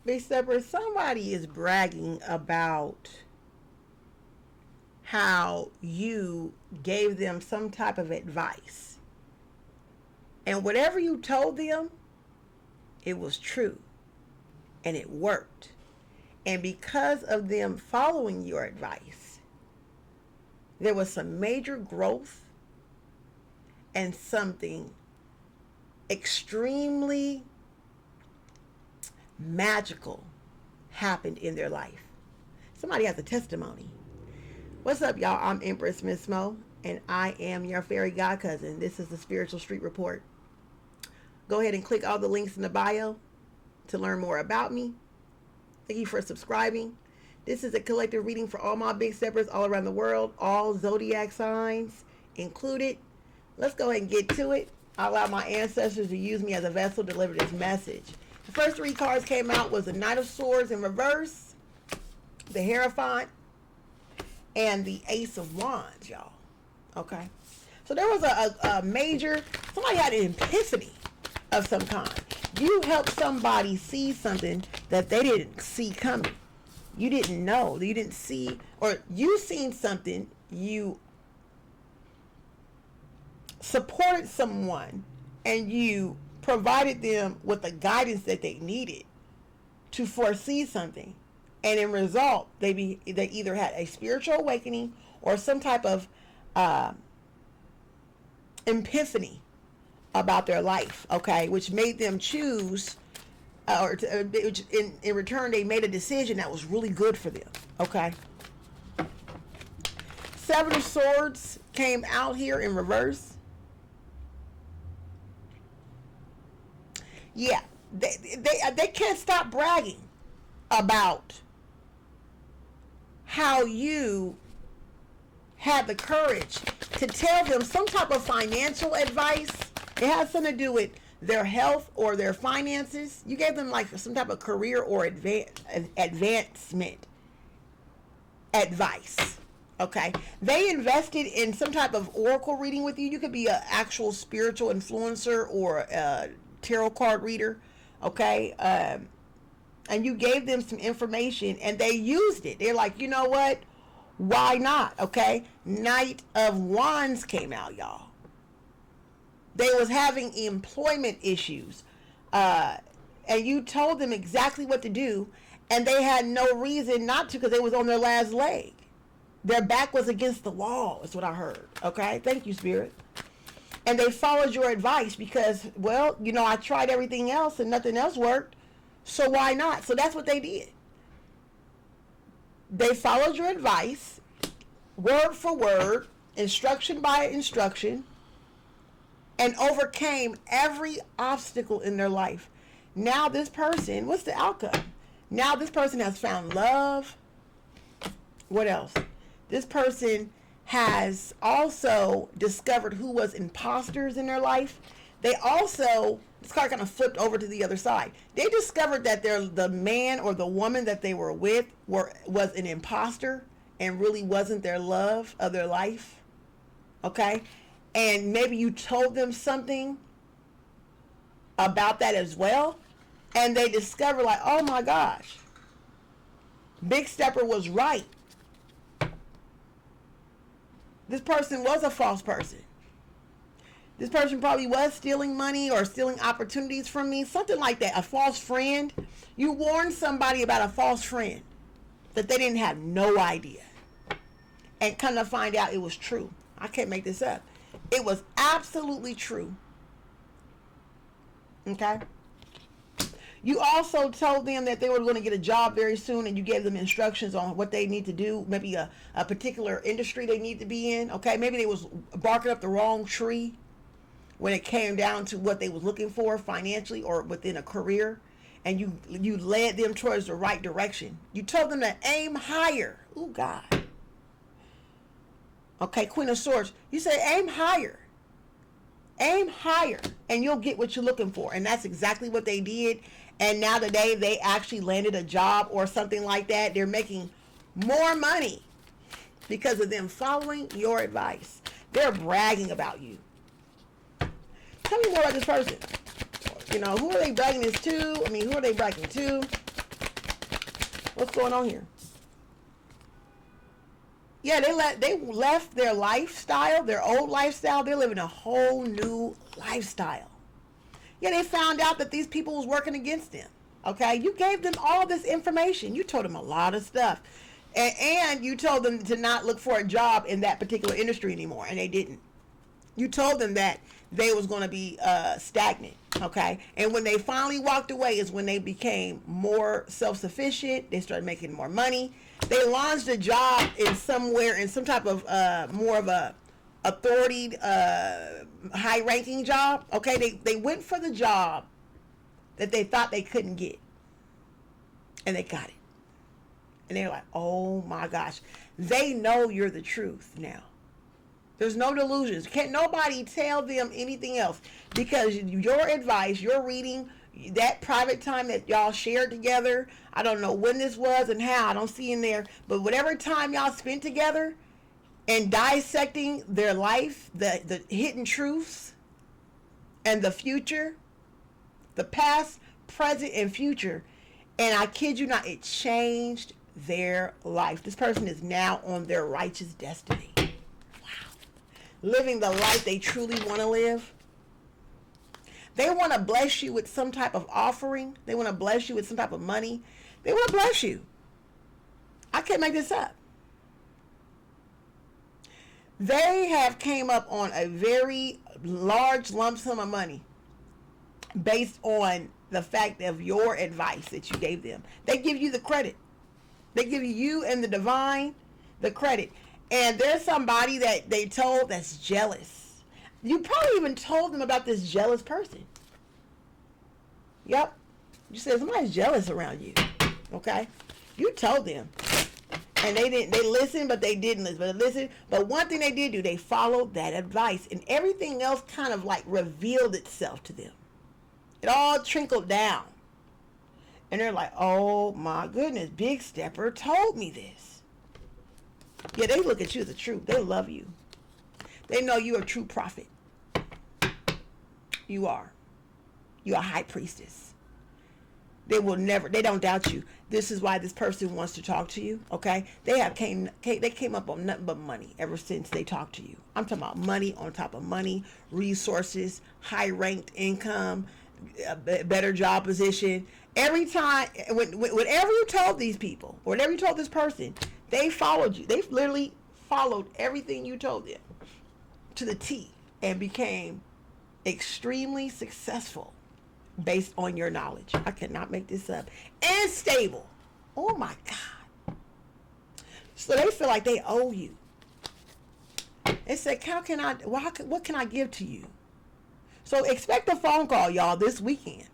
Big Stepper, somebody is bragging about how you gave them some type of advice. And whatever you told them, it was true. And it worked. And because of them following your advice, there was some major growth and something extremely magical happened in their life. Somebody has a testimony. What's up, y'all? I'm Empress Miss Mo, and I am your fairy god cousin. This is the Spiritual Street Report. Go ahead and click all the links in the bio to learn more about me. Thank you for subscribing. This is a collective reading for all my big steppers all around the world, all zodiac signs included. Let's go ahead and get to it. I allow my ancestors to use me as a vessel to deliver this message. The first three cards came out was the Knight of Swords in reverse, the Hierophant, and the Ace of Wands, y'all. Okay. So there was a major, somebody had an epiphany of some kind. You helped somebody see something that they didn't see coming. You didn't know. You didn't see, or you seen something. You supported someone and you provided them with the guidance that they needed to foresee something. And in result, they either had a spiritual awakening or some type of epiphany about their life, okay, which made them choose, in return, they made a decision that was really good for them, okay. Seven of Swords came out here in reverse. Yeah, they can't stop bragging about how you had the courage to tell them some type of financial advice. It has something to do with their health or their finances. You gave them like some type of career or advancement advice. Okay. They invested in some type of oracle reading with you. You could be an actual spiritual influencer or a tarot card reader. Okay. And you gave them some information and they used it. They're like, you know what? Why not? Okay. Knight of Wands came out, y'all. They was having employment issues. And you told them exactly what to do. And they had no reason not to because they was on their last leg. Their back was against the wall, is what I heard. Okay? Thank you, Spirit. And they followed your advice because, well, you know, I tried everything else and nothing else worked. So why not? So that's what they did. They followed your advice, word for word, instruction by instruction, and overcame every obstacle in their life. Now this person, what's the outcome? Now this person has found love. What else? This person has also discovered who was imposters in their life. They also, this card kind of flipped over to the other side. They discovered that the man or the woman that they were with was an imposter and really wasn't their love of their life. Okay? And maybe you told them something about that as well. And they discover like, oh my gosh, Big Stepper was right. This person was a false person. This person probably was stealing money or stealing opportunities from me. Something like that. A false friend. You warned somebody about a false friend that they didn't have no idea. And come to find out it was true. I can't make this up. It was absolutely true. Okay. You also told them that they were going to get a job very soon and you gave them instructions on what they need to do. Maybe a particular industry they need to be in. Okay. Maybe they was barking up the wrong tree when it came down to what they was looking for financially or within a career. And you led them towards the right direction. You told them to aim higher. Oh God. Okay, Queen of Swords. You say aim higher. Aim higher and you'll get what you're looking for. And that's exactly what they did. And now today they actually landed a job or something like that. They're making more money because of them following your advice. They're bragging about you. Tell me more about this person. You know, who are they bragging this to? I mean, who are they bragging to? What's going on here? Yeah, they left their lifestyle, their old lifestyle. They're living a whole new lifestyle. Yeah, they found out that these people was working against them. Okay, you gave them all this information. You told them a lot of stuff, and you told them to not look for a job in that particular industry anymore, and they didn't. You told them that they was going to be stagnant. Okay, and when they finally walked away is when they became more self-sufficient. They started making more money. They launched a job in somewhere in some type of more of a authority, high-ranking job. Okay, they went for the job that they thought they couldn't get, and they got it. And they're like, oh my gosh, they know you're the truth now. There's no delusions. Can't nobody tell them anything else, because your advice, your reading, that private time that y'all shared together, I don't know when this was and how, I don't see in there, but whatever time y'all spent together and dissecting their life, the hidden truths and the future, the past, present, and future, and I kid you not, it changed their life. This person is now on their righteous destiny. Living the life they truly want to live. They want to bless you with some type of offering. They want to bless you with some type of money. They want to bless you. I can't make this up. They have came up on a very large lump sum of money based on the fact of your advice that you gave them. They give you the credit. They give you and the divine the credit. And there's somebody that they told that's jealous. You probably even told them about this jealous person. Yep. You said somebody's jealous around you. Okay? You told them. And they listened, but they didn't listen. But one thing they did do, they followed that advice. And everything else kind of like revealed itself to them. It all trickled down. And they're like, oh my goodness, Big Stepper told me this. Yeah, they look at you as the truth. They love you. They know you're a true prophet. You are. You're a high priestess. They don't doubt you. This is why this person wants to talk to you, okay? They came up on nothing but money ever since they talked to you. I'm talking about money on top of money, resources, high-ranked income, a better job position. Every time, whatever you told these people, or whatever you told this person, they followed you. They literally followed everything you told them to the T and became extremely successful based on your knowledge. I cannot make this up. And stable. Oh my God. So they feel like they owe you. They said, what can I give to you? So expect a phone call, y'all, this weekend.